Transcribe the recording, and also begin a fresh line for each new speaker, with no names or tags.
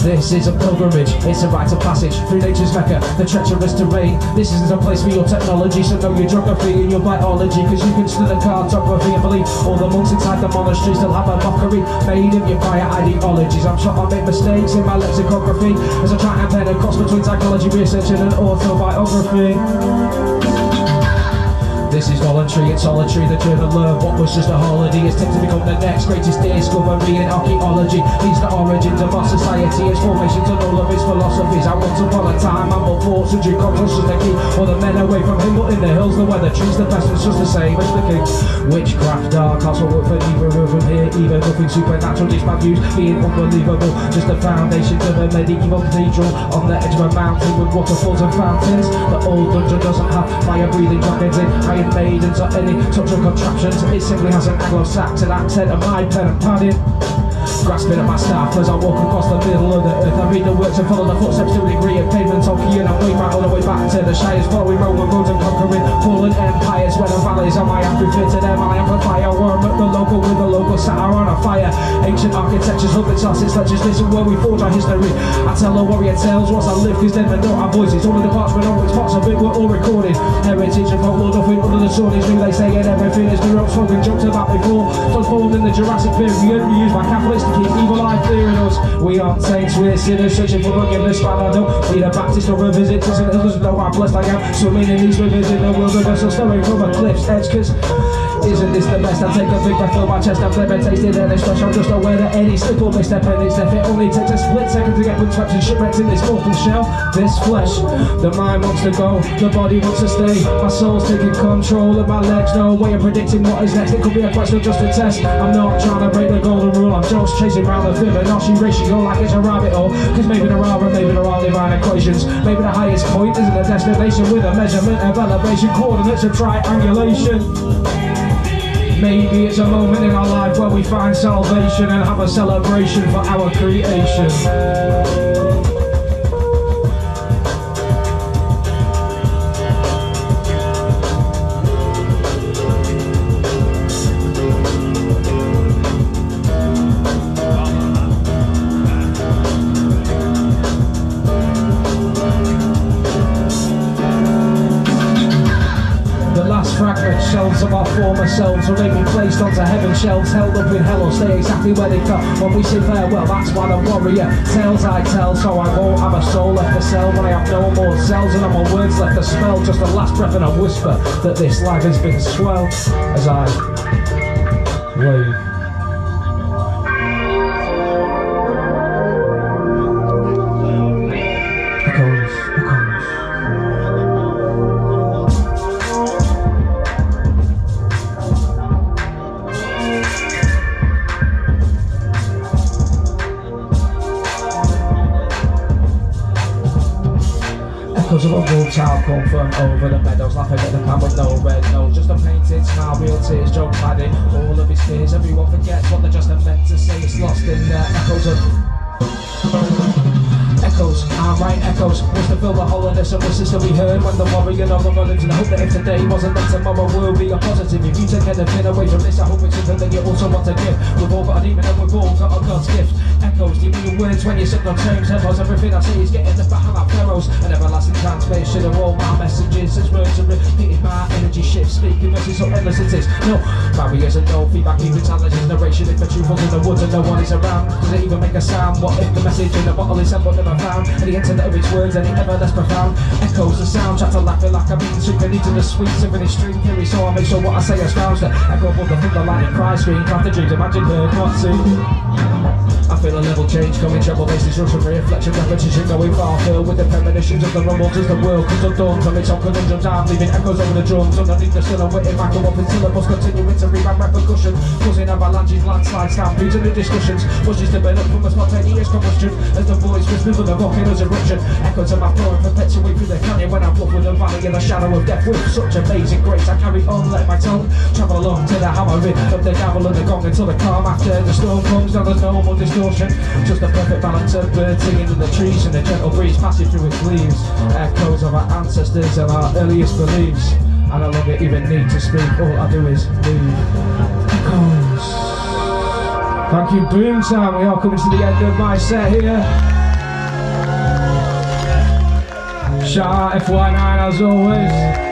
This is a pilgrimage, it's a rite of passage through nature's mecca, the treacherous terrain. This isn't a place for your technology, so know your geography and your biology, cause you can study cartography and believe all the monks inside the monastery still have a mockery made of your prior ideologies. I'm sure I'll make mistakes in my lexicography as I try and pen a cross between psychology research and an autobiography. This is voluntary, it's solitary, the journal of what was just a holiday is tipped to become the next greatest discovery in archaeology. These the origins of our society, its formations and all of its philosophies. I once upon a time, I'm all for such conscious as the key. All the men away from him, but in the hills, the weather trees, the best is just the same as the king. Witchcraft, dark, also work for neither of them here, even nothing supernatural, just my views being unbelievable. Just the foundations of a medieval cathedral on the edge of a mountain with waterfalls and fountains. The old dungeon doesn't have fire-breathing dragons in Iron Maidens or any touch of contraptions. It simply has an Anglo-Saxon accent and my pen and padding. Grasping at my staff as I walk across the middle of the earth. I read the works and follow the footsteps to a degree of pavement Tolkien. I'm way right all the way back to the Shires, following Roman roads and conquering fallen empires. Where the valleys are my amplifier to them, I amplify. Warm at the local with the local satire on a fire. Ancient architectures, lovely sausage lectures, listen where we forge our history. I tell the warrior tales once I live, cause then they don't have voices. All of the parts, but all which parts of it were all recorded. Heritage and folklore, nothing under the sun is new, they say, and everything is new. Spoken jokes about before, transformed in the Jurassic period, reused by Catholics to keep evil eye clear in us. We aren't saints, we're sinners, searching for forgiveness. But I don't need a Baptist or a visit to St. Hilda's, know how blessed I am. Swimming in these rivers in the wilderness, or slowing from a cliff's edge, cause isn't this the best? I take a big breath, fill my chest, I've never tasted any fresh. I'm just aware that any slip or misstep in its step, it only takes a split second to get windswept and shipwrecked in this mortal shell. This flesh, the mind wants to go, the body wants to stay. My soul's taking control of my legs, no way of predicting what is next. It could be a question, just a test. I'm not trying to break the golden rule, I'm just chasing around the Fibonacci ratio like it's a rabbit hole. Cause maybe there are, and maybe there are divine equations. Maybe the highest point isn't a destination with a measurement of elevation, coordinates of triangulation. Maybe it's a moment in our life where we find salvation and have a celebration for our creation. Fragment shelves of our former selves will be placed onto heaven shelves, held up in hell or stay exactly where they fell when we say farewell. That's why the warrior tales I tell, so I won't have a soul left to sell when I have no more cells and no more words left to spell. Just a last breath and a whisper that this life has been swell as I wave. Echoes of a wolf child come from over the meadows, laughing at the pan with no red nose. Just a painted smile, real tears, joke hiding all of his fears. Everyone forgets what they're just meant to say. It's lost in the echoes of echoes. I write echoes, was to fill the hollowness and wishes to be heard when the warrior no longer lives. And I hope that if today wasn't, then tomorrow will be a positive. If you take anything away from this, I hope it's something that you also want to give. We've all got a demon and we've all got a God's gift. Echoes, give me your words when you're sitting on terms. Echoes, everything I say is getting the battle like pharaohs. An everlasting transmission of all my messages. Since words are repeated, my energy shifts. Speaking verses so endless it is. No barriers and no feedback, even challenges. Narration if the truth was in the woods and no one is around. Does it even make a sound? What if the message in the bottle is sent but never found? And the intent of its words, any ever less profound. Echoes, the soundtrack to laughing like I'm eating symphony to the sweet symphony string theory. So I make sure what I say astounds the echo above the thunder lightning cry scream. Craft the dreams, imagine heard, not seen. I feel a level change coming, treble bases, rush and reflection, repetition going far, filled with the premonitions of the rumbles as the world comes undone from its own conundrums. I'm leaving echoes over the drums, underneath the silhouette, back up in syllables, continuing to rebound repercussion, causing avalanches, landslides, stampedes and the discussions, pushes to burn up from a spontaneous combustion, as the voice whispers with a volcano's eruption. Echoes of my flowing perpetuate through the canyon when I walk with the valley in the shadow of death. With such amazing grace, I carry on, let my tongue travel along to the hammering of the gavel and the gong until the calm after the storm comes. Now there's no more distortion, just a perfect balance of birds singing in the trees and the gentle breeze passing through its leaves. Echoes of our ancestors and our earliest beliefs. I no longer even need to speak, all I do is leave. Echoes. Thank you, Boomtown. We are coming to the end of my set here. Shout out F19 as always.